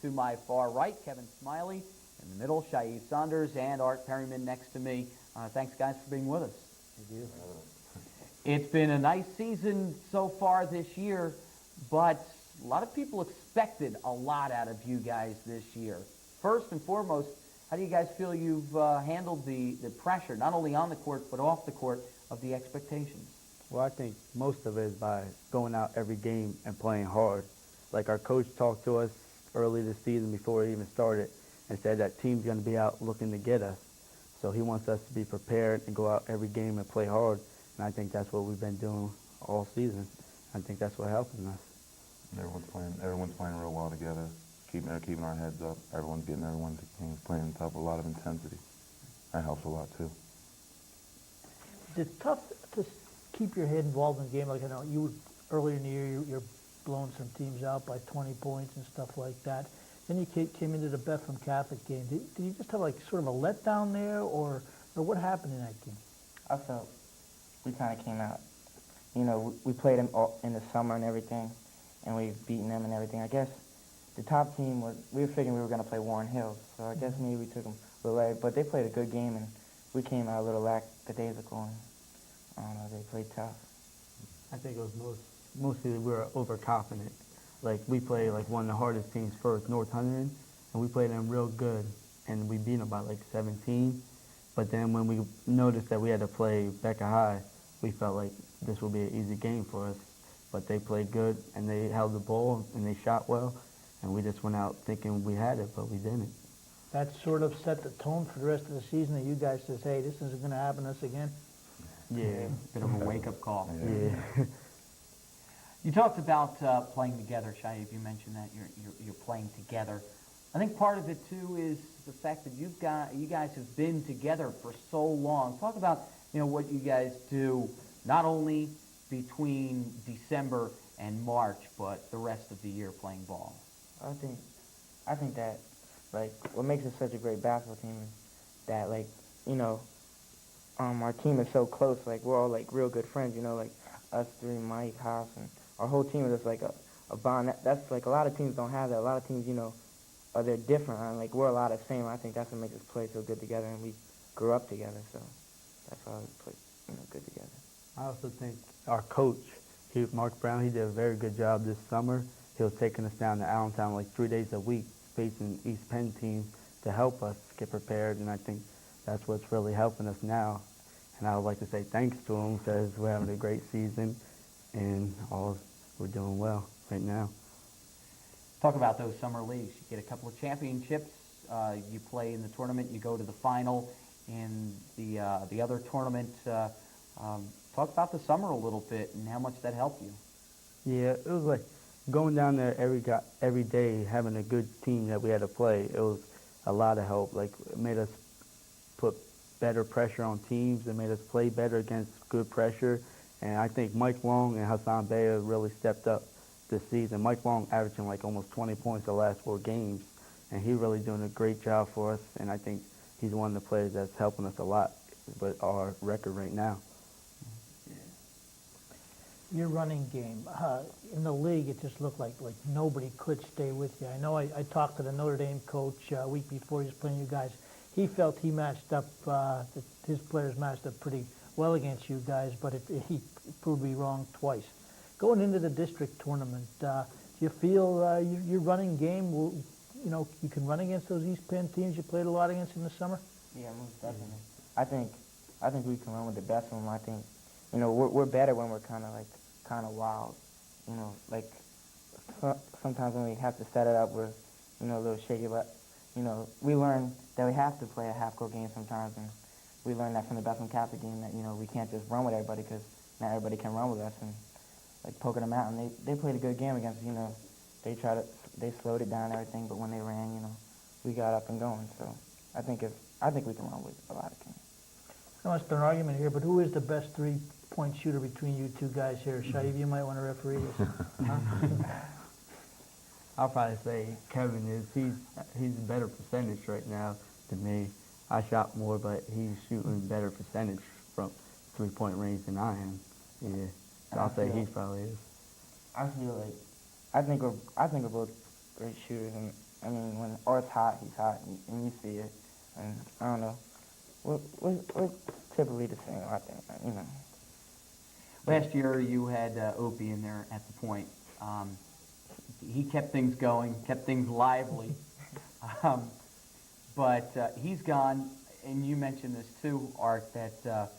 to my far right, Kevin Smiley. In the middle, Shyeve Saunders and Art Perryman next to me. Thanks, guys, for being with us. Thank you. It's been a nice season so far this year, but a lot of people expected a lot out of you guys this year. First and foremost, how do you guys feel you've handled the pressure, not only on the court, but off the court, of the expectations? Well, I think most of it is by going out every game and playing hard. Like our coach talked to us early this season before it even started and said that team's going to be out looking to get us. So he wants us to be prepared and go out every game and play hard. And I think that's what we've been doing all season. I think that's what helping us. Everyone's playing real well together, keeping our heads up. Everyone's getting everyone's games playing top with a lot of intensity. That helps a lot too. It's tough to keep your head involved in the game. Like I know you earlier in the year, you're blowing some teams out by 20 points and stuff like that. Then you came into the Bethlehem Catholic game. Did you just have like sort of a letdown there, or what happened in that game? I felt we kind of came out. You know, we played them all in the summer and everything, and we've beaten them and everything. I guess the top team we were figuring we were going to play Warren Hills, so I guess maybe we took them a little late. But they played a good game, and we came out a little lackadaisical, and I don't know, they played tough. I think it was mostly we were overconfident. Like we played like one of the hardest teams first, North Hunterdon, and we played them real good, and we beat them by like 17. But then when we noticed that we had to play Becca High, we felt like this would be an easy game for us. But they played good, and they held the ball, and they shot well, and we just went out thinking we had it, but we didn't. That sort of set the tone for the rest of the season, that you guys says, hey, this isn't going to happen to us again? Yeah. Bit of a wake-up call. Yeah. You talked about playing together, Shyeve. You mentioned that you're playing together. I think part of it too is the fact that you guys have been together for so long. Talk about what you guys do, not only between December and March, but the rest of the year playing ball. I think that like what makes us such a great basketball team is that like our team is so close. Like we're all like real good friends. Like us three, Mike, House, and our whole team is just like a bond. That's like a lot of teams don't have that. A lot of teams, they're different. And like we're a lot of the same. I think that's what makes us play so good together, and we grew up together. So that's why we play good together. I also think our coach, Mark Brown, he did a very good job this summer. He was taking us down to Allentown like 3 days a week, facing East Penn teams to help us get prepared, and I think that's what's really helping us now. And I would like to say thanks to him because we're having a great season, and we're doing well right now. Talk about those summer leagues. You get a couple of championships. You play in the tournament. You go to the final in the other tournament. Talk about the summer a little bit and how much that helped you. Yeah, it was like going down there every day, having a good team that we had to play. It was a lot of help. Like it made us put better pressure on teams. It made us play better against good pressure. And I think Mike Long and Hassan Bey really stepped up this season. Mike Long averaging like almost 20 points the last 4 games, and he's really doing a great job for us. And I think he's one of the players that's helping us a lot with our record right now. Your running game, in the league, it just looked like nobody could stay with you. I know I talked to the Notre Dame coach a week before he was playing you guys. He felt he matched up, his players matched up pretty well against you guys, but he proved to be wrong twice. Going into the district tournament, do you feel your running game, you can run against those East Penn teams you played a lot against in the summer? Yeah, most definitely. I think we can run with the best of them. I think, we're better when we're kind of wild. Like sometimes when we have to set it up, we're, a little shaky. But, we learn that we have to play a half-court game sometimes, and we learned that from the Bethlehem Catholic game that, we can't just run with everybody because not everybody can run with us. And like poking them out, and they played a good game against us. They slowed it down and everything, but when they ran, we got up and going. So I think we can run with a lot of teams. I know it's been an argument here, but who is the best three-point shooter between you two guys here? Shyeve, you might want to referee this. I'll probably say Kevin is. He's a better percentage right now than me. I shot more, but he's shooting better percentage from three-point range than I am. Yeah, so I'll say he probably is. I feel like I think we're both great shooters, and I mean, when Art's hot, he's hot, and you see it. And I don't know. We're typically the same, I think. You know. Last year, you had Opie in there at the point. He kept things going, kept things lively. But he's gone, and you mentioned this too, Art, that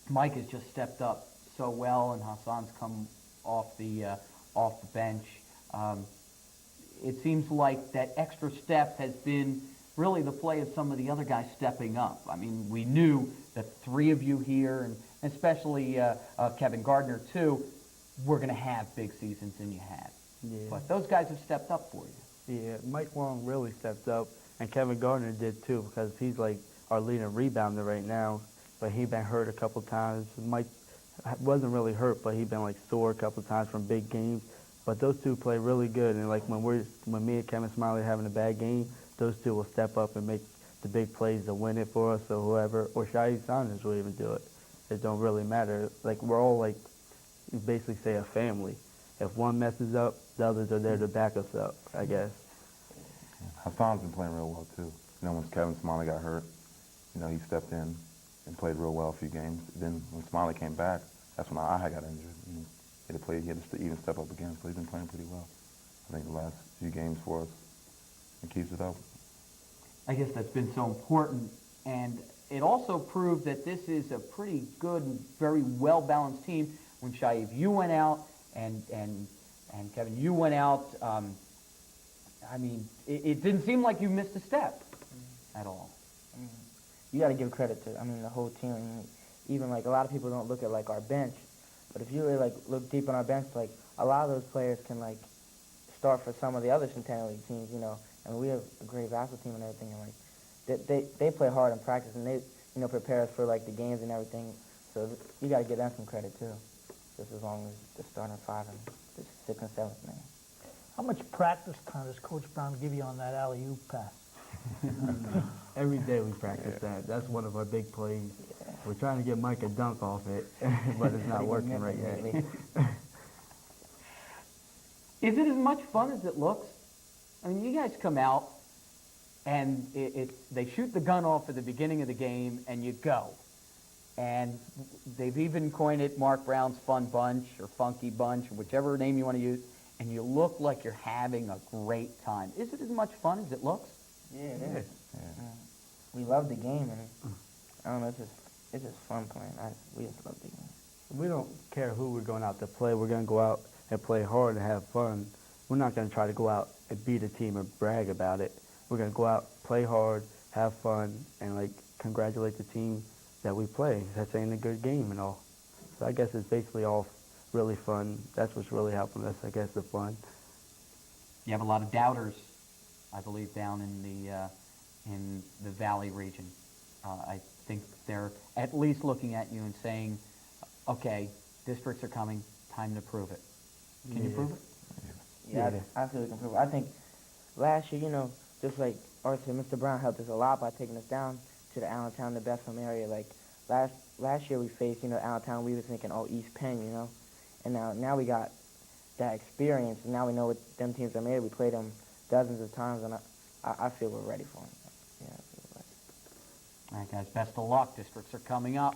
Mike has just stepped up so well, and Hassan's come off the bench. It seems like that extra step has been really the play of some of the other guys stepping up. I mean, we knew that three of you here, and especially Kevin Gardner too, were going to have big seasons, and you had. Yeah. But those guys have stepped up for you. Yeah, Mike Long really stepped up, and Kevin Gardner did too, because he's like our leading rebounder right now. But he been hurt a couple times. Mike wasn't really hurt, but he been like sore a couple times from big games. But those two play really good, and like when me and Kevin Smiley are having a bad game, those two will step up and make the big plays to win it for us, or whoever, or Shyeve Saunders will even do it. It don't really matter. Like, we're all like, you basically say a family. If one messes up, the others are there to back us up, I guess. Hassan's been playing real well too. You know, when Kevin Smiley got hurt, you know, he stepped in and played real well a few games. Then when Smiley came back, that's when I got injured. You know, he had to even step up again, so he's been playing pretty well. I think the last few games for us, and keeps it up. I guess that's been so important, and it also proved that this is a pretty good and very well-balanced team. When Shyeve, you went out, and Kevin, you went out, I mean, it didn't seem like you missed a step at all. You got to give credit to, the whole team. Even like a lot of people don't look at like our bench, but if you really like look deep on our bench, like a lot of those players can like start for some of the other Centennial League teams, you know. And we have a great basketball team and everything, and like they play hard in practice, and they prepare us for like the games and everything. So you got to give them some credit too, just as long as the starting five and the 6th and 7th man. How much practice time does Coach Brown give you on that alley-oop pass? Every day we practice that. That's one of our big plays. Yeah. We're trying to get Mike a dunk off it, but it's not working right yet. Is it as much fun as it looks? I mean, you guys come out, and they shoot the gun off at the beginning of the game, and you go. And they've even coined it Mark Brown's Fun Bunch, or Funky Bunch, or whichever name you want to use, and you look like you're having a great time. Is it as much fun as it looks? Yeah, it is. Yeah. We love the game, and I don't know, it's just fun playing. We just love the game. We don't care who we're going out to play. We're going to go out and play hard and have fun. We're not going to try to go out and beat a team or brag about it. We're going to go out, play hard, have fun, and like congratulate the team that we play. That's saying a good game and all. So I guess it's basically all really fun. That's what's really helping us, I guess, the fun. You have a lot of doubters, I believe, down in the Valley region. I think they're at least looking at you and saying, okay, districts are coming, time to prove it. Can you prove it? Yeah, I feel we can prove it. I think last year, just like Art said, Mr. Brown helped us a lot by taking us down to the Allentown, the Bethlehem area. Like last year we faced, Allentown, we were thinking, oh, East Penn, and now we got that experience, and now we know what them teams are made. We played them dozens of times, and I feel we're ready for them. Yeah, I feel we're ready. All right, guys, best of luck. Districts are coming up.